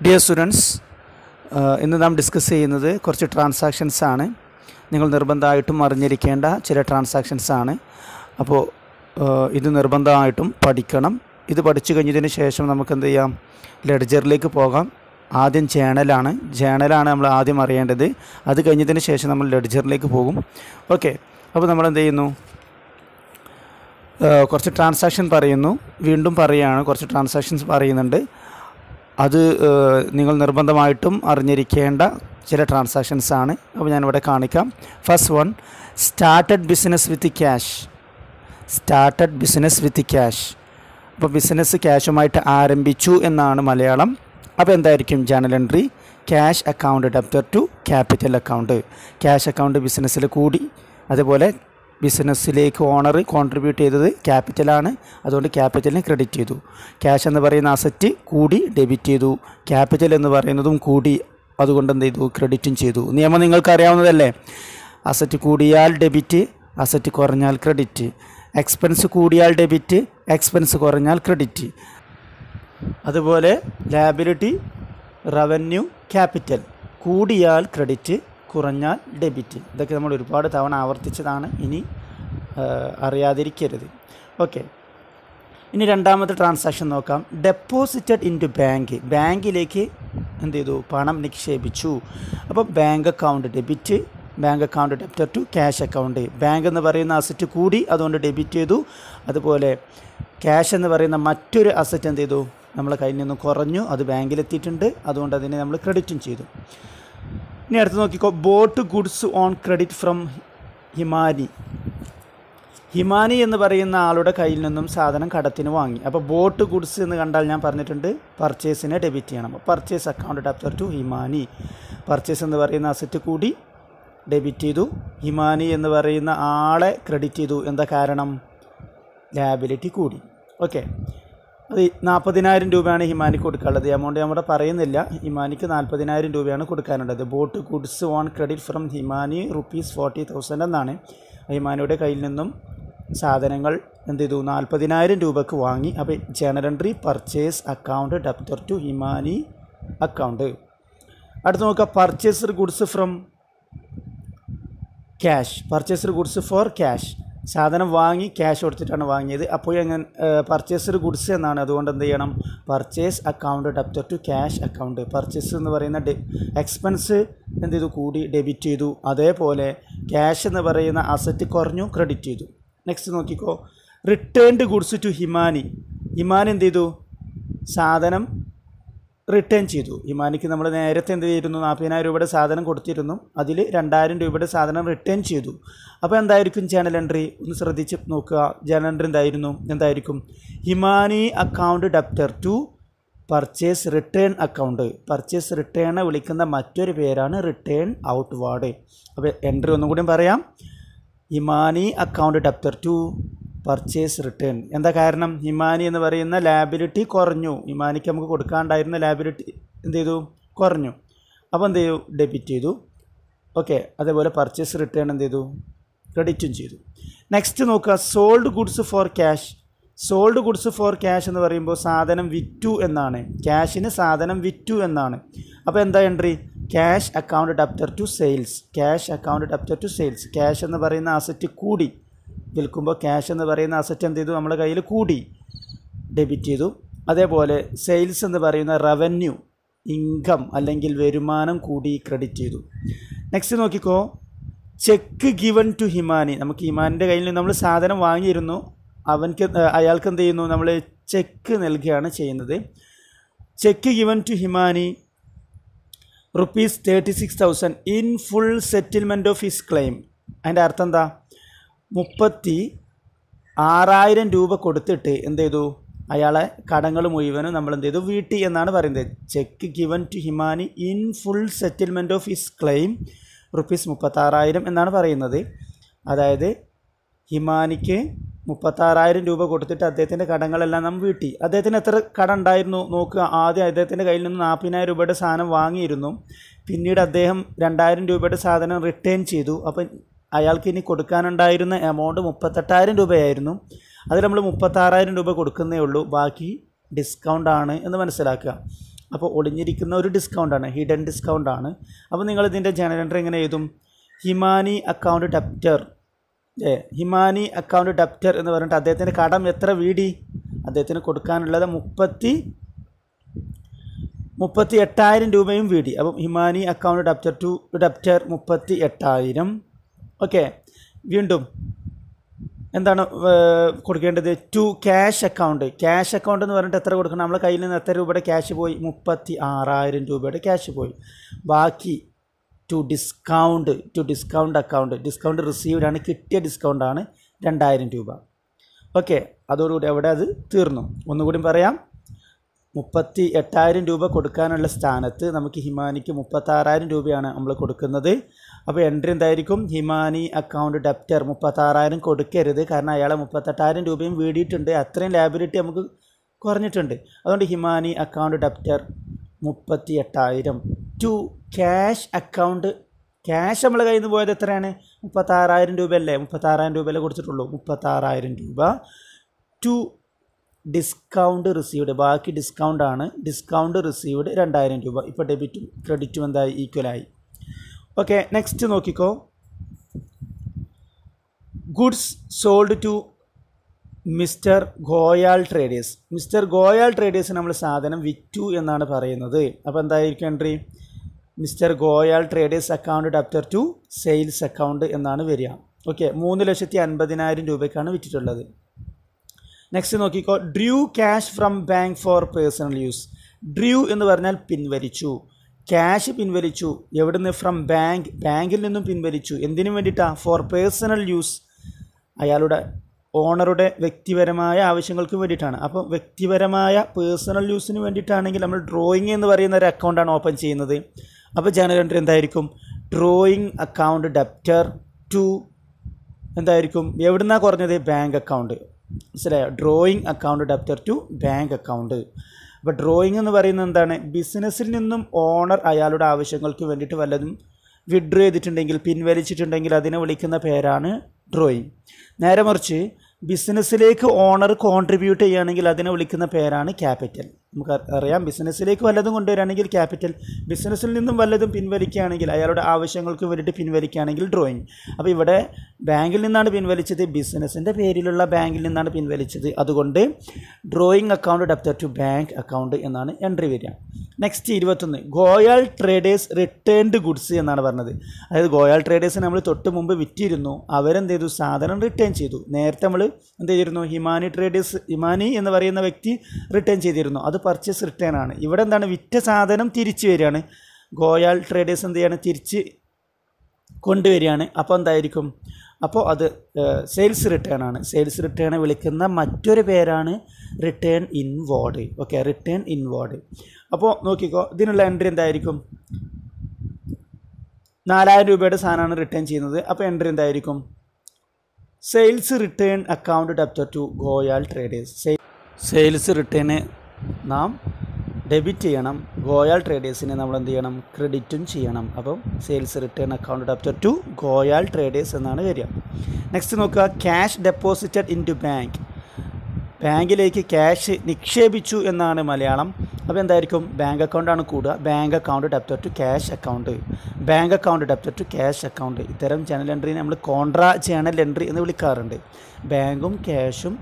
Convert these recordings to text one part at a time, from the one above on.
Dear students, ഇന്ന് നാം discuss ചെയ്യുന്നത് കുറച്ച് ട്രാൻസാക്ഷൻസ് ആണ്. നിങ്ങൾ നിർബന്ധമായിട്ടും അറിഞ്ഞിരിക്കേണ്ട ചില ട്രാൻസാക്ഷൻസ് ആണ്. അപ്പോൾ ഇത് നിർബന്ധമായിട്ടും പഠിക്കണം. ഇത് പഠിച്ചു കഴിഞ്ഞതിന് ശേഷം നമുക്ക് എന്ത് ചെയ്യാം, ലെഡ്ജറിലേക്ക് പോകാം. ആദ്യം ജേണലാണ് നമ്മൾ ആദ്യം അറിയേണ്ടത്. അത് കഴിഞ്ഞതിന് ശേഷം നമ്മൾ ലെഡ്ജറിലേക്ക് പോകും. ഓക്കെ, അപ്പോൾ നമ്മൾ എന്ത് ചെയ്യുന്നു, കുറച്ച് ട്രാൻസാക്ഷൻ പറയുന്നു, വീണ്ടും പറയുകയാണ്. കുറച്ച് ട്രാൻസാക്ഷൻസ് പറയുന്നുണ്ട്. അത് നിങ്ങൾ നിർബന്ധമായിട്ടും അറിഞ്ഞിരിക്കേണ്ട ചില ട്രാൻസാക്ഷൻസ് ആണ്. അപ്പോൾ ഞാനിവിടെ കാണിക്കാം. First one, started business with cash. അപ്പോൾ ബിസിനസ് ക്യാഷുമായിട്ട് ആരംഭിച്ചു എന്നാണ് മലയാളം. അപ്പോൾ എന്തായിരിക്കും journal entry? Cash account debtor to capital account. Cash account ബിസിനസ്സിൽ കൂടി, അതുപോലെ ബിസിനസ്സിലേക്ക് ഓണർ കോൺട്രിബ്യൂട്ട് ചെയ്തത് ക്യാപിറ്റലാണ്, അതുകൊണ്ട് ക്യാപിറ്റലിന് ക്രെഡിറ്റ് ചെയ്തു. ക്യാഷ് എന്ന് പറയുന്ന അസറ്റ് കൂടി ഡെബിറ്റ് ചെയ്തു, ക്യാപിറ്റൽ എന്ന് പറയുന്നതും കൂടി, അതുകൊണ്ട് എന്ത് ചെയ്തു, ക്രെഡിറ്റും ചെയ്തു. നിയമം നിങ്ങൾക്ക് അറിയാവുന്നതല്ലേ. അസറ്റ് കൂടിയാൽ ഡെബിറ്റ്, അസറ്റ് കുറഞ്ഞാൽ ക്രെഡിറ്റ്. എക്സ്പെൻസ് കൂടിയാൽ ഡെബിറ്റ്, എക്സ്പെൻസ് കുറഞ്ഞാൽ ക്രെഡിറ്റ്. അതുപോലെ ലാബിലിറ്റി, റവന്യൂ, ക്യാപിറ്റൽ കൂടിയാൽ ക്രെഡിറ്റ്, കുറഞ്ഞാൽ ഡെബിറ്റ്. ഇതൊക്കെ നമ്മൾ ഒരുപാട് തവണ ആവർത്തിച്ചതാണ്, ഇനി അറിയാതിരിക്കരുത്. ഓക്കെ, ഇനി രണ്ടാമത്തെ ട്രാൻസാക്ഷൻ നോക്കാം. ഡെപ്പോസിറ്റഡ് ഇൻ ടു ബാങ്കിലേക്ക് എന്ത് ചെയ്തു, പണം നിക്ഷേപിച്ചു. അപ്പോൾ bank account debit, bank account debtor to cash account. Bank എന്ന് പറയുന്ന അസറ്റ് കൂടി, അതുകൊണ്ട് ഡെബിറ്റ് ചെയ്തു. അതുപോലെ ക്യാഷ് എന്ന് പറയുന്ന മറ്റൊരു അസറ്റ് എന്ത് ചെയ്തു, നമ്മളെ കയ്യിൽ നിന്ന് കുറഞ്ഞു, അത് ബാങ്കിലെത്തിയിട്ടുണ്ട്, അതുകൊണ്ട് അതിനെ നമ്മൾ ക്രെഡിറ്റും ചെയ്തു. ഇനി അടുത്ത് നോക്കിക്കോ, bought goods on credit from Himani എന്ന് പറയുന്ന ആളുടെ കയ്യിൽ നിന്നും സാധനം കടത്തിന് വാങ്ങി. അപ്പോൾ ബോട്ട് ഗുഡ്സ് എന്ന് കണ്ടാൽ ഞാൻ പറഞ്ഞിട്ടുണ്ട് പർച്ചേസിനെ ഡെബിറ്റ് ചെയ്യണം. Purchase account debtor to Himani. Purchase എന്ന് പറയുന്ന അസറ്റ് കൂടി ഡെബിറ്റ് ചെയ്തു, ഹിമാനി എന്ന് പറയുന്ന ആളെ ക്രെഡിറ്റ് ചെയ്തു. എന്താ കാരണം? ലാബിലിറ്റി കൂടി. ഓക്കെ, അത് 40,000 രൂപയാണ് ഹിമാനിക്ക് കൊടുക്കാനുള്ളത്. എമൗണ്ട് നമ്മുടെ പറയുന്നില്ല. ഹിമാനിക്ക് 40,000 രൂപയാണ് കൊടുക്കാനുള്ളത്. Bought goods on credit from Himani ₹40,000 എന്നാണ്. ഹിമാനിയുടെ കയ്യിൽ നിന്നും സാധനങ്ങൾ എന്ത് ചെയ്തു, 40,000 രൂപക്ക് വാങ്ങി. അപ്പോൾ journal entry purchase account debtor to Himani account. അടുത്ത് നോക്കുക, purchased goods from cash. Purchased goods for cash. സാധനം വാങ്ങി ക്യാഷ് കൊടുത്തിട്ടാണ് വാങ്ങിയത്. അപ്പോൾ എങ്ങനെ പർച്ചേസ്ഡ് ഗുഡ്സ് എന്നാണ്, അതുകൊണ്ട് എന്ത് ചെയ്യണം, purchase account debtor to cash account. Purchase എന്ന് പറയുന്ന എക്സ്പെൻസ് എന്ത് ചെയ്തു, കൂടി ഡെബിറ്റ് ചെയ്തു. അതേപോലെ ക്യാഷ് എന്ന് പറയുന്ന അസറ്റ് കുറഞ്ഞു, ക്രെഡിറ്റ് ചെയ്തു. നെക്സ്റ്റ് നോക്കിക്കോ, റിട്ടേൺഡ് ഗുഡ്സ് ടു ഹിമാനി. ഹിമാനി എന്ത് ചെയ്തു, സാധനം റിട്ടേൺ ചെയ്തു. ഹിമാനിക്ക് നമ്മൾ നേരത്തെ എന്ത് ചെയ്തിരുന്നു, 40,000 രൂപയുടെ സാധനം കൊടുത്തിരുന്നു, അതിൽ 2,000 രൂപയുടെ സാധനം റിട്ടേൺ ചെയ്തു. അപ്പോൾ എന്തായിരിക്കും ജേണൽ എൻട്രി? ഒന്ന് ശ്രദ്ധിച്ച് നോക്കുക. ജേണൽ എൻട്രി എന്തായിരിക്കും? Himani account debtor to purchase return account. Purchase റിട്ടേണെ വിളിക്കുന്ന മറ്റൊരു പേരാണ് റിട്ടേൺ ഔട്ട്വാർഡ്. അപ്പോൾ എൻട്രി ഒന്നും കൂടി പറയാം. Himani account debtor to purchase return. എന്താ കാരണം? ഹിമാനി എന്ന് പറയുന്ന ലാബിലിറ്റി കുറഞ്ഞു. ഹിമാനിക്ക് നമുക്ക് കൊടുക്കാണ്ടായിരുന്ന ലാബിലിറ്റി എന്ത് ചെയ്തു, കുറഞ്ഞു. അപ്പോൾ എന്ത് ചെയ്തു, ഡെബിറ്റ് ചെയ്തു. ഓക്കെ, അതേപോലെ പർച്ചേസ് റിട്ടേൺ എന്ത് ചെയ്തു, ക്രെഡിറ്റും ചെയ്തു. നെക്സ്റ്റ് നോക്കുക, sold goods for cash. Sold goods for cash എന്ന് പറയുമ്പോൾ സാധനം വിറ്റു എന്നാണ്. ക്യാഷിന് സാധനം വിറ്റു എന്നാണ്. അപ്പോൾ എന്താ entry? Cash account debtor to sales. Cash account debtor to sales. Cash എന്ന് പറയുന്ന അസറ്റ് കൂടി, വിൽക്കുമ്പോൾ ക്യാഷ് എന്ന് പറയുന്ന അസറ്റ് എന്ത് ചെയ്തു, നമ്മുടെ കയ്യിൽ കൂടി, ഡെബിറ്റ് ചെയ്തു. അതേപോലെ സെയിൽസ് എന്ന് പറയുന്ന റവന്യൂ, ഇൻകം അല്ലെങ്കിൽ വരുമാനം കൂടി, ക്രെഡിറ്റ് ചെയ്തു. നെക്സ്റ്റ് നോക്കിക്കോ, ചെക്ക് ഗിവൺ ടു ഹിമാനി. നമുക്ക് ഹിമാനിൻ്റെ കയ്യിൽ നിന്ന് നമ്മൾ സാധനം വാങ്ങിയിരുന്നു, അയാൾക്ക് എന്ത് ചെയ്യുന്നു, നമ്മൾ ചെക്ക് നൽകുകയാണ് ചെയ്യുന്നത്. Cheque given to Himani ₹36,000 in full settlement of his claim. അതിൻ്റെ അർത്ഥം എന്താ? 36,000 രൂപ കൊടുത്തിട്ട് എന്ത് ചെയ്തു, അയാളെ കടങ്ങൾ മുഴുവനും നമ്മൾ എന്ത് ചെയ്തു, വീട്ടി എന്നാണ് പറയുന്നത്. Cheque given to Himani in full settlement of his claim ₹36,000 എന്നാണ് പറയുന്നത്. അതായത് ഹിമാനിക്ക് 36,000 രൂപ കൊടുത്തിട്ട് അദ്ദേഹത്തിൻ്റെ കടങ്ങളെല്ലാം നാം വീട്ടി. അദ്ദേഹത്തിന് എത്ര കടം ഉണ്ടായിരുന്നു നോക്കുക. ആദ്യം അദ്ദേഹത്തിൻ്റെ കയ്യിൽ നിന്ന് 40,000 രൂപയുടെ സാധനം വാങ്ങിയിരുന്നു. പിന്നീട് അദ്ദേഹം 2,000 രൂപയുടെ സാധനം റിട്ടേൺ ചെയ്തു. അപ്പം അയാൾക്ക് ഇനി കൊടുക്കാനുണ്ടായിരുന്ന എമൗണ്ട് 38,000 രൂപയായിരുന്നു. അതിൽ നമ്മൾ 36,000 രൂപ കൊടുക്കുന്നേ ഉള്ളൂ, ബാക്കി ഡിസ്കൗണ്ട് ആണ് എന്ന് മനസ്സിലാക്കുക. അപ്പോൾ ഒളിഞ്ഞിരിക്കുന്ന ഒരു ഡിസ്കൗണ്ടാണ്, ഹിഡൻ ഡിസ്കൗണ്ടാണ്. അപ്പോൾ നിങ്ങൾ ഇതിൻ്റെ ജേണൽ എൻട്രി എങ്ങനെ എഴുതും? ഹിമാനി അക്കൗണ്ട് ഡെപ്റ്റർ, ഹിമാനി അക്കൗണ്ട് ഡെപ്റ്റർ എന്ന് പറഞ്ഞിട്ട് അദ്ദേഹത്തിൻ്റെ കടം എത്ര വീടി? അദ്ദേഹത്തിന് കൊടുക്കാനുള്ളത് 38,000 രൂപയും വീടി. അപ്പം Himani account debtor to debtor 38,000. Okay, വീണ്ടും എന്താണ് കൊടുക്കേണ്ടത്? To cash account. Cash account എന്ന് പറഞ്ഞിട്ട് എത്ര കൊടുക്കണം? നമ്മളെ കയ്യിൽ നിന്ന് എത്ര രൂപയുടെ ക്യാഷ് പോയി? 36,000 രൂപയുടെ ക്യാഷ് പോയി. ബാക്കി to discount account. Discount received ആണ്, കിട്ടിയ ഡിസ്കൗണ്ടാണ് 2,000 രൂപ. ഓക്കെ, അതോടുകൂടി അവിടെ അത് തീർന്നു. ഒന്നുകൂടി പറയാം, 38,000 രൂപ കൊടുക്കാനുള്ള സ്ഥാനത്ത് നമുക്ക് ഹിമാനിക്ക് 36,000 രൂപയാണ് നമ്മൾ കൊടുക്കുന്നത്. അപ്പോൾ എൻട്രി എന്തായിരിക്കും? ഹിമാനി അക്കൗണ്ട് ഡെപ്റ്റർ 36,000 കൊടുക്കരുത്, കാരണം അയാളെ 38,000 രൂപയും വീടിയിട്ടുണ്ട്, അത്രയും ലാബിലിറ്റി നമുക്ക് കുറഞ്ഞിട്ടുണ്ട്. അതുകൊണ്ട് Himani account debtor 38,000 to cash account. Cash നമ്മളെ കയ്യിൽ നിന്ന് പോയത് എത്രയാണ്? 36,000 രൂപ അല്ലേ? 36,000 രൂപയല്ലേ കൊടുത്തിട്ടുള്ളൂ? 36,000 രൂപ ടു ഡിസ്കൗണ്ട് റിസീവ്ഡ്. ബാക്കി ഡിസ്കൗണ്ടാണ്. ഡിസ്കൗണ്ട് റിസീവ്ഡ് 2,000 രൂപ. ഇപ്പോൾ ഡെബിറ്റും ക്രെഡിറ്റും എന്തായി? ഈക്വലായി. ഓക്കെ, നെക്സ്റ്റ് നോക്കിക്കോ. Goods sold to mister Goyal traders. Mister Goyal traders നമ്മൾ സാധനം വിറ്റു എന്നാണ് പറയുന്നത്. അപ്പോൾ എന്തായിരിക്കും entry? Mister Goyal traders account debtor to sales account എന്നാണ് വരിക. ഓക്കെ, 3,50,000 രൂപയ്ക്കാണ് വിറ്റിട്ടുള്ളത്. നെക്സ്റ്റ് നോക്കിക്കോ. Drew cash from bank for personal use. Drew എന്ന് പറഞ്ഞാൽ പിൻവലിച്ചു. ക്യാഷ് പിൻവലിച്ചു. എവിടുന്ന്? From bank. ബാങ്കിൽ നിന്നും പിൻവലിച്ചു. എന്തിനു വേണ്ടിയിട്ടാണ്? For personal use. അയാളുടെ ഓണറുടെ വ്യക്തിപരമായ ആവശ്യങ്ങൾക്ക് വേണ്ടിയിട്ടാണ്. അപ്പോൾ വ്യക്തിപരമായ പേഴ്സണൽ യൂസിന് വേണ്ടിയിട്ടാണെങ്കിൽ നമ്മൾ ഡ്രോയിങ് എന്ന് പറയുന്ന ഒരു അക്കൗണ്ടാണ് ഓപ്പൺ ചെയ്യുന്നത്. അപ്പോൾ ജേണൽ എൻട്രി എന്തായിരിക്കും? ഡ്രോയിങ് അക്കൗണ്ട് ഡെപ്റ്റർ ടു എന്തായിരിക്കും? എവിടുന്നാണ് കുറഞ്ഞത്? Bank account. മനസ്സിലായോ? Drawing account debtor to bank account. അപ്പോൾ ഡ്രോയിങ് എന്ന് പറയുന്നത് എന്താണ്? ബിസിനസ്സിൽ നിന്നും ഓണർ അയാളുടെ ആവശ്യങ്ങൾക്ക് വേണ്ടിയിട്ട് വല്ലതും വിഡ്രോ ചെയ്തിട്ടുണ്ടെങ്കിൽ, പിൻവലിച്ചിട്ടുണ്ടെങ്കിൽ അതിനെ വിളിക്കുന്ന പേരാണ് ഡ്രോയിങ്. നേരെ മറിച്ച് ബിസിനസ്സിലേക്ക് ഓണർ കോൺട്രിബ്യൂട്ട് ചെയ്യുകയാണെങ്കിൽ അതിനെ വിളിക്കുന്ന പേരാണ് ക്യാപിറ്റൽ. നമുക്ക് അറിയാം, ബിസിനസ്സിലേക്ക് വല്ലതും കൊണ്ടുവരികയാണെങ്കിൽ ക്യാപിറ്റൽ, ബിസിനസ്സിൽ നിന്നും വല്ലതും പിൻവലിക്കുകയാണെങ്കിൽ, അയാളുടെ ആവശ്യങ്ങൾക്ക് വേണ്ടിയിട്ട് പിൻവലിക്കുകയാണെങ്കിൽ ഡ്രോയിങ്. അപ്പോൾ ഇവിടെ ബാങ്കിൽ നിന്നാണ് പിൻവലിച്ചത്, ബിസിനസ്സിൻ്റെ പേരിലുള്ള ബാങ്കിൽ നിന്നാണ് പിൻവലിച്ചത്. അതുകൊണ്ട് drawing account debtor to bank account എന്നാണ് എൻട്രി വരിക. Next 21. Goyal traders returned goods എന്നാണ് പറഞ്ഞത്. അതായത് ഗോയാൽ ട്രേഡേഴ്സിന് നമ്മൾ തൊട്ട് മുമ്പ് വിറ്റിരുന്നു, അവരെന്ത് ചെയ്തു? സാധനം റിട്ടേൺ ചെയ്തു. നേരത്തെ നമ്മൾ എന്ത് ചെയ്തിരുന്നു? ഹിമാനി എന്ന് പറയുന്ന വ്യക്തി റിട്ടേൺ ചെയ്തിരുന്നു. അത് പർച്ചേസ് റിട്ടേൺ ആണ്. ഇവിടെ എന്താണ്? വിറ്റ സാധനം തിരിച്ചു വരികയാണ്. ഗോയാൽ ട്രേഡേഴ്സ് എന്ത് ചെയ്യാണ്? തിരിച്ച് കൊണ്ടുവരികയാണ്. അപ്പോൾ എന്തായിരിക്കും? അപ്പോൾ അത് സെയിൽസ് റിട്ടേൺ ആണ്. സെയിൽസ് റിട്ടേണെ വിളിക്കുന്ന മറ്റൊരു പേരാണ് return inward. Okay, return inward. അപ്പോൾ നോക്കിക്കോ, ഇതിനുള്ള എൻട്രി എന്തായിരിക്കും? 4,000 രൂപയുടെ സാധനമാണ് റിട്ടേൺ ചെയ്യുന്നത്. അപ്പോൾ എൻട്രി എന്തായിരിക്കും? Sales return account debtor to Goyal traders. Sales return നാം ഡെബിറ്റ് ചെയ്യണം, ഗോയാൽ ട്രേഡേഴ്സിനെ നമ്മൾ എന്ത് ചെയ്യണം? ക്രെഡിറ്റും ചെയ്യണം. അപ്പം sales return account debtor to Goyal traders എന്നാണ് വരിക. നെക്സ്റ്റ് നോക്കുക. Cash deposited into bank. ബാങ്കിലേക്ക് ക്യാഷ് നിക്ഷേപിച്ചു എന്നാണ് മലയാളം. അപ്പോൾ എന്തായിരിക്കും? ബാങ്ക് അക്കൗണ്ടാണ് കൂടുക. Bank account debtor to cash account. Bank account debtor to cash account. ഇത്തരം ജേണൽ എൻട്രീനെ നമ്മൾ കോൺട്രാ ജേണൽ എൻട്രി എന്ന് വിളിക്കാറുണ്ട്. ബാങ്കും ക്യാഷും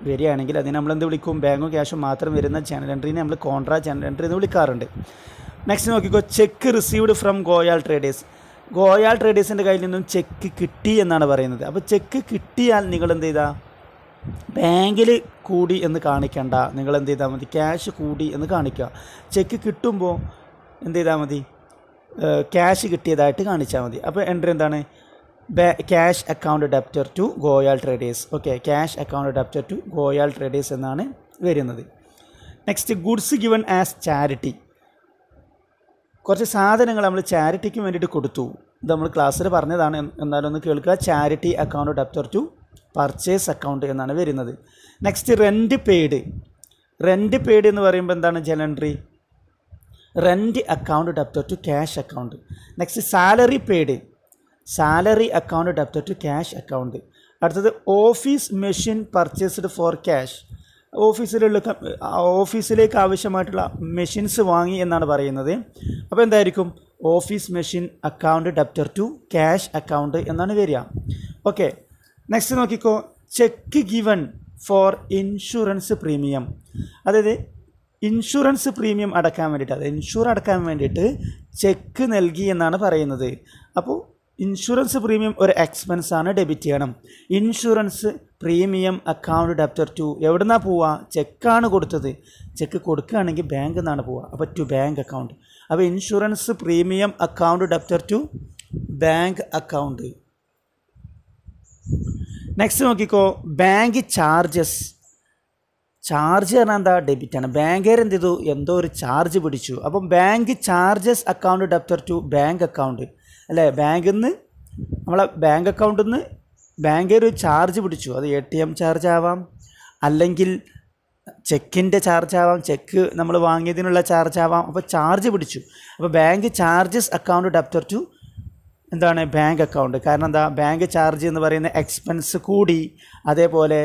വരികയാണെങ്കിൽ അതിന് നമ്മളെന്ത് വിളിക്കും? ബാങ്കും ക്യാഷും മാത്രം വരുന്ന ജേണൽ എൻട്രീനെ നമ്മൾ കോൺട്രാ ജേണൽ എൻട്രി എന്ന് വിളിക്കാറുണ്ട്. നെക്സ്റ്റ് നോക്കിക്കോ. Cheque received from Goyal traders. Goyal ട്രേഡേഴ്സിൻ്റെ കയ്യിൽ നിന്നും ചെക്ക് കിട്ടി എന്നാണ് പറയുന്നത്. അപ്പോൾ ചെക്ക് കിട്ടിയാൽ നിങ്ങൾ എന്ത് ചെയ്താൽ? ബാങ്കിൽ കൂടി എന്ന് കാണിക്കണ്ട, നിങ്ങൾ എന്ത് ചെയ്താൽ മതി? ക്യാഷ് കൂടി എന്ന് കാണിക്കുക. ചെക്ക് കിട്ടുമ്പോൾ എന്ത് ചെയ്താൽ മതി? ക്യാഷ് കിട്ടിയതായിട്ട് കാണിച്ചാൽ മതി. അപ്പോൾ എൻട്രി എന്താണ്? Cash account debtor to Goyal traders. Okay, cash account debtor to Goyal traders എന്നാണ് വരുന്നത്. Next goods given as charity. കുറച്ച് സാധനങ്ങൾ നമ്മൾ ചാരിറ്റിക്ക് വേണ്ടിയിട്ട് കൊടുത്തു. ഇത് നമ്മൾ ക്ലാസ്സിൽ പറഞ്ഞതാണ്, എന്നാലും ഒന്ന് കേൾക്കുക. Charity account debtor to purchase account എന്നാണ് വരുന്നത്. Next rent paid. Rent paid എന്ന് പറയുമ്പോൾ എന്താണ് journal entry? Rent account debtor to cash account. Next salary paid. Salary account debtor to cash account. അടുത്തത് office machine purchased for cash. ഓഫീസിലേക്ക് ആവശ്യമായിട്ടുള്ള machines വാങ്ങി എന്നാണ് പറയുന്നത്. അപ്പോൾ എന്തായിരിക്കും office machine account debtor to cash account എന്നാണ് വരിക. ഓക്കെ, നെക്സ്റ്റ് നോക്കിക്കോ. Cheque given for insurance premium, അതായത് ഇൻഷുറൻസ് പ്രീമിയം അടക്കാൻ വേണ്ടിയിട്ട്, അത് ഇൻഷുർ അടക്കാൻ വേണ്ടിയിട്ട് ചെക്ക് നൽകി എന്നാണ് പറയുന്നത്. അപ്പോൾ ഇൻഷുറൻസ് പ്രീമിയം ഒരു എക്സ്പെൻസാണ്, ഡെബിറ്റ് ചെയ്യണം. Insurance premium account debtor to എവിടെ നിന്നാണ് പോവുക? ചെക്കാണ് കൊടുത്തത്. ചെക്ക് കൊടുക്കുകയാണെങ്കിൽ ബാങ്കിൽ നിന്നാണ് പോവുക. അപ്പോൾ ടു ബാങ്ക് അക്കൗണ്ട്. അപ്പോൾ insurance premium account debtor to bank account. Next നോക്കിക്കോ. Bank charges. ചാർജ് പറഞ്ഞാൽ എന്താ? ഡെബിറ്റാണ്. ബാങ്കുകാർ എന്ത് ചെയ്തു? എന്തോ ഒരു ചാർജ് പിടിച്ചു. അപ്പം bank charges account debtor to bank account അല്ലേ? ബാങ്കിൽ നിന്ന് നമ്മളെ ബാങ്ക് അക്കൗണ്ടിൽ നിന്ന് ബാങ്കുകാർ ഒരു ചാർജ് പിടിച്ചു. അത് ATM ചാർജ് ആവാം, അല്ലെങ്കിൽ ചെക്കിൻ്റെ ചാർജ് ആവാം, ചെക്ക് നമ്മൾ വാങ്ങിയതിനുള്ള ചാർജ് ആവാം. അപ്പോൾ ചാർജ് പിടിച്ചു. അപ്പോൾ bank charges account debtor to എന്താണ്? Bank account. കാരണം എന്താ? ബാങ്ക് ചാർജ് എന്ന് പറയുന്ന എക്സ്പെൻസ് കൂടി, അതേപോലെ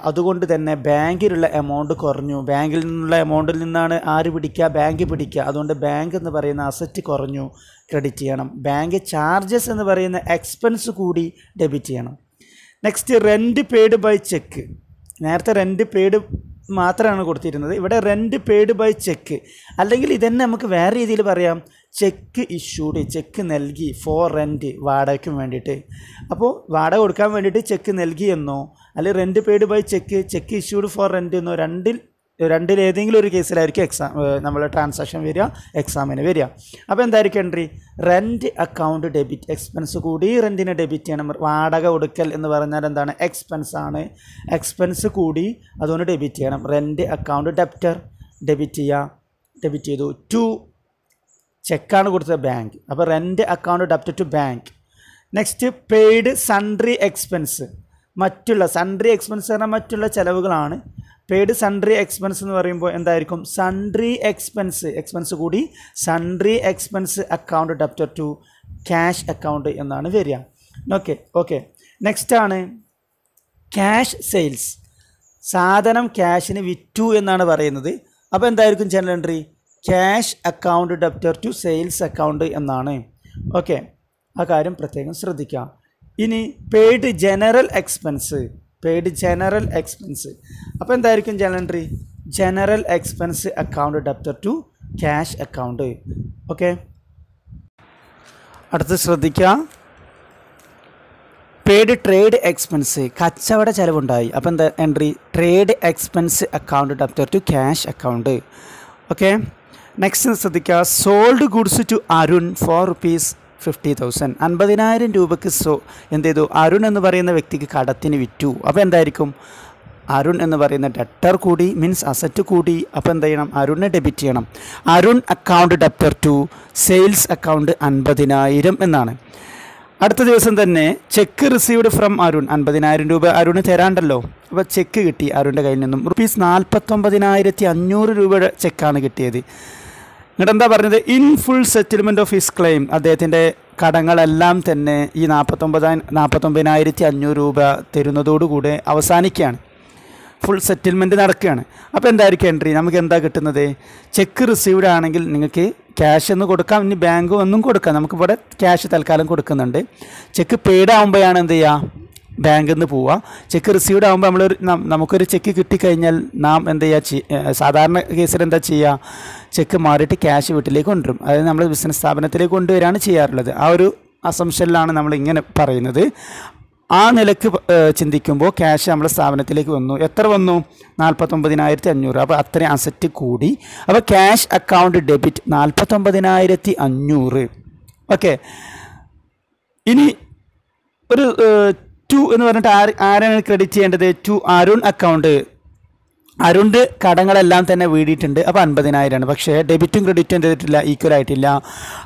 അതുകൊണ്ട് തന്നെ ബാങ്കിലുള്ള എമൗണ്ട് കുറഞ്ഞു. ബാങ്കിൽ നിന്നുള്ള എമൗണ്ടിൽ നിന്നാണ് ആര് പിടിക്കുക? ബാങ്ക് പിടിക്കുക. അതുകൊണ്ട് ബാങ്ക് എന്ന് പറയുന്ന അസറ്റ് കുറഞ്ഞു, ക്രെഡിറ്റ് ചെയ്യണം. ബാങ്ക് ചാർജസ് എന്ന് പറയുന്ന എക്സ്പെൻസ് കൂടി ഡെബിറ്റ് ചെയ്യണം. Next rent paid by cheque. നേരത്തെ റെൻറ്റ് പെയ്ഡ് മാത്രമാണ് കൊടുത്തിരുന്നത്, ഇവിടെ റെൻറ്റ് പെയ്ഡ് ബൈ ചെക്ക്. അല്ലെങ്കിൽ ഇതന്നെ നമുക്ക് വേറെ രീതിയിൽ പറയാം, ചെക്ക് ഇഷ്യൂഡ്, ചെക്ക് നൽകി ഫോർ റെൻറ്റ്, വാടകയ്ക്കും വേണ്ടിയിട്ട്. അപ്പോൾ വാടക കൊടുക്കാൻ വേണ്ടിയിട്ട് ചെക്ക് നൽകി എന്നോ, അല്ലെങ്കിൽ rent paid by cheque, cheque issued for rent എന്നോ, രണ്ടിലേതെങ്കിലും ഒരു കേസിലായിരിക്കും നമ്മൾ ട്രാൻസാക്ഷൻ വരിക, എക്സാമിന് വരിക. അപ്പോൾ എന്തായിരിക്കും entry? Rent account debit. Expense കൂടി റെൻറ്റിനെ ഡെബിറ്റ് ചെയ്യണം. വാടക കൊടുക്കൽ എന്ന് പറഞ്ഞാൽ എന്താണ്? എക്സ്പെൻസ് ആണ്. എക്സ്പെൻസ് കൂടി, അതുകൊണ്ട് ഡെബിറ്റ് ചെയ്യണം. റെൻറ്റ് അക്കൗണ്ട് ഡെപ്റ്റർ ഡെബിറ്റ് ചെയ്യുക. ഡെബിറ്റ് ചെയ്തു. ടു ചെക്കാണ് കൊടുത്തത് ബാങ്ക്. അപ്പോൾ rent account debtor to bank. Next paid sundry expense. മറ്റുള്ള സൺട്രി എക്സ്പെൻസ് പറഞ്ഞാൽ മറ്റുള്ള ചിലവുകളാണ്. പെയ്ഡ് സൺട്രി എക്സ്പെൻസ് എന്ന് പറയുമ്പോൾ എന്തായിരിക്കും? സൺട്രി എക്സ്പെൻസ് കൂടി sundry expense account debtor to cash account എന്നാണ് വരിക. ഓക്കെ. നെക്സ്റ്റ് ആണ് ക്യാഷ് സെയിൽസ്. സാധനം ക്യാഷിന് വിറ്റു എന്നാണ് പറയുന്നത്. അപ്പോൾ എന്തായിരിക്കും general entry? Cash account debtor to sales account എന്നാണ്. ഓക്കെ, ആ കാര്യം പ്രത്യേകം ശ്രദ്ധിക്കുക. ഇനി പെയ്ഡ് ജനറൽ എക്സ്പെൻസ്. അപ്പോൾ എന്തായിരിക്കും general entry? General expense account debtor to cash account. Okay, അടുത്ത് ശ്രദ്ധിക്കുക. Paid trade expense. കച്ചവട ചെലവുണ്ടായി. അപ്പോൾ എന്താ entry? Trade expense account debtor to cash account. Okay, next ശ്രദ്ധിക്കുക. Sold goods to Arun for ₹50,000. 50,000 രൂപയ്ക്ക് എന്ത് ചെയ്തു? അരുൺ എന്ന് പറയുന്ന വ്യക്തിക്ക് കടത്തിന് വിറ്റു. അപ്പോൾ എന്തായിരിക്കും? അരുൺ എന്ന് പറയുന്ന ഡെപ്റ്റർ കൂടി, മീൻസ് അസറ്റ് കൂടി. അപ്പോൾ എന്ത് ചെയ്യണം? അരുണിനെ ഡെബിറ്റ് ചെയ്യണം. Arun account debtor to sales account 50,000 എന്നാണ്. അടുത്ത ദിവസം തന്നെ ചെക്ക് റിസീവ്ഡ് ഫ്രം അരുൺ. 50,000 രൂപ അരുണ് തരാണ്ടല്ലോ. അപ്പോൾ ചെക്ക് കിട്ടി അരുണിൻ്റെ കയ്യിൽ നിന്നും. ₹49,500 രൂപയുടെ ചെക്കാണ് കിട്ടിയത്. എന്നിട്ട് എന്താ പറഞ്ഞത്? In full settlement of his claim. അദ്ദേഹത്തിൻ്റെ കടങ്ങളെല്ലാം തന്നെ ഈ 49,500 രൂപ തരുന്നതോടുകൂടെ അവസാനിക്കുകയാണ്. ഫുൾ സെറ്റിൽമെൻറ്റ് നടക്കുകയാണ്. അപ്പോൾ എന്തായിരിക്കും എൻട്രി? നമുക്ക് എന്താ കിട്ടുന്നത്? ചെക്ക് റിസീവ്ഡ് ആണെങ്കിൽ നിങ്ങൾക്ക് ക്യാഷ് എന്ന് കൊടുക്കാം, ഇനി ബാങ്ക് ഒന്നും കൊടുക്കാം. നമുക്കിവിടെ ക്യാഷ് തൽക്കാലം കൊടുക്കുന്നുണ്ട്. ചെക്ക് പെയ്ഡ് ആകുമ്പോഴാണ് എന്ത് ചെയ്യുക? ബാങ്കിൽ നിന്ന് പോവുക. ചെക്ക് റിസീവ്ഡ് ആകുമ്പോൾ നമുക്കൊരു ചെക്ക് കിട്ടിക്കഴിഞ്ഞാൽ നാം എന്ത് ചെയ്യുക? സാധാരണ കേസിൽ എന്താ ചെയ്യുക? ചെക്ക് മാറിയിട്ട് ക്യാഷ് വീട്ടിലേക്ക് കൊണ്ടുവരും. അതായത് നമ്മൾ ബിസിനസ് സ്ഥാപനത്തിലേക്ക് കൊണ്ടുവരികയാണ് ചെയ്യാറുള്ളത്. ആ ഒരു അസംഷനിലാണ് നമ്മൾ ഇങ്ങനെ പറയുന്നത്. ആ നിലക്ക് ചിന്തിക്കുമ്പോൾ ക്യാഷ് നമ്മുടെ സ്ഥാപനത്തിലേക്ക് വന്നു. എത്ര വന്നു? 49,500. അപ്പോൾ അത്രയും അസറ്റ് കൂടി. അപ്പോൾ ക്യാഷ് അക്കൗണ്ട് ഡെബിറ്റ് 49,500. ഓക്കെ, ഇനി ഒരു ടു എന്ന് പറഞ്ഞിട്ട് ആരാണ് ക്രെഡിറ്റ് ചെയ്യേണ്ടത്? To Arun account. അരുണിൻ്റെ കടങ്ങളെല്ലാം തന്നെ വീടിയിട്ടുണ്ട്. അപ്പോൾ 50,000 പക്ഷേ ഡെബിറ്റും ക്രെഡിറ്റും എന്ത് ചെയ്തിട്ടില്ല? ഈക്വൽ ആയിട്ടില്ല.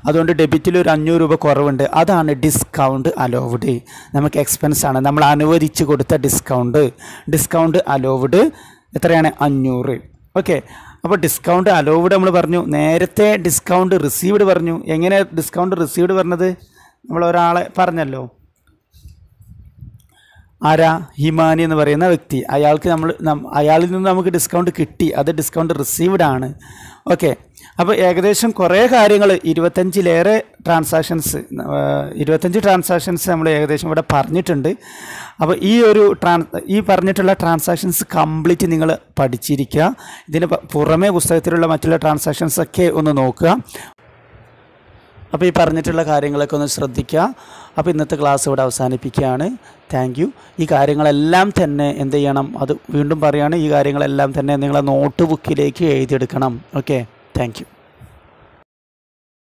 അതുകൊണ്ട് ഡെബിറ്റിൽ ഒരു 500 രൂപ കുറവുണ്ട്. അതാണ് ഡിസ്കൗണ്ട് അലോവ്ഡ്. നമുക്ക് എക്സ്പെൻസ് ആണ്, നമ്മൾ അനുവദിച്ച് കൊടുത്ത ഡിസ്കൗണ്ട് അലോവ്ഡ് എത്രയാണ്? 500. ഓക്കെ, അപ്പോൾ ഡിസ്കൗണ്ട് അലോവ്ഡ് നമ്മൾ പറഞ്ഞു. നേരത്തെ ഡിസ്കൗണ്ട് റിസീവ്ഡ് പറഞ്ഞു. എങ്ങനെ ഡിസ്കൗണ്ട് റിസീവ്ഡ് പറഞ്ഞത്? നമ്മൾ ഒരാളെ പറഞ്ഞല്ലോ, ആരാ? ഹിമാനി എന്ന് പറയുന്ന വ്യക്തി. അയാൾക്ക് അയാളിൽ നിന്ന് നമുക്ക് ഡിസ്കൗണ്ട് കിട്ടി, അത് ഡിസ്കൗണ്ട് റിസീവ്ഡ് ആണ്. ഓക്കെ, അപ്പോൾ ഏകദേശം കുറേ കാര്യങ്ങൾ 25-ലേറെ ട്രാൻസാക്ഷൻസ് 25 ട്രാൻസാക്ഷൻസ് നമ്മൾ ഏകദേശം ഇവിടെ പറഞ്ഞിട്ടുണ്ട്. അപ്പോൾ ഈ പറഞ്ഞിട്ടുള്ള ട്രാൻസാക്ഷൻസ് കംപ്ലീറ്റ് നിങ്ങൾ പഠിച്ചിരിക്കുക. ഇതിന് പുറമേ പുസ്തകത്തിലുള്ള മറ്റുള്ള ട്രാൻസാക്ഷൻസൊക്കെ ഒന്ന് നോക്കുക. അപ്പോൾ ഈ പറഞ്ഞിട്ടുള്ള കാര്യങ്ങളൊക്കെ ഒന്ന് ശ്രദ്ധിക്കുക. അപ്പോൾ ഇന്നത്തെ ക്ലാസ് ഇവിടെ അവസാനിപ്പിക്കുകയാണ്. Thank you. ഈ കാര്യങ്ങളെല്ലാം തന്നെ എന്ത് ചെയ്യണം? അത് വീണ്ടും പറയുകയാണ്, ഈ കാര്യങ്ങളെല്ലാം തന്നെ നിങ്ങളെ നോട്ട് ബുക്കിലേക്ക് എഴുതിയെടുക്കണം. Okay, thank U.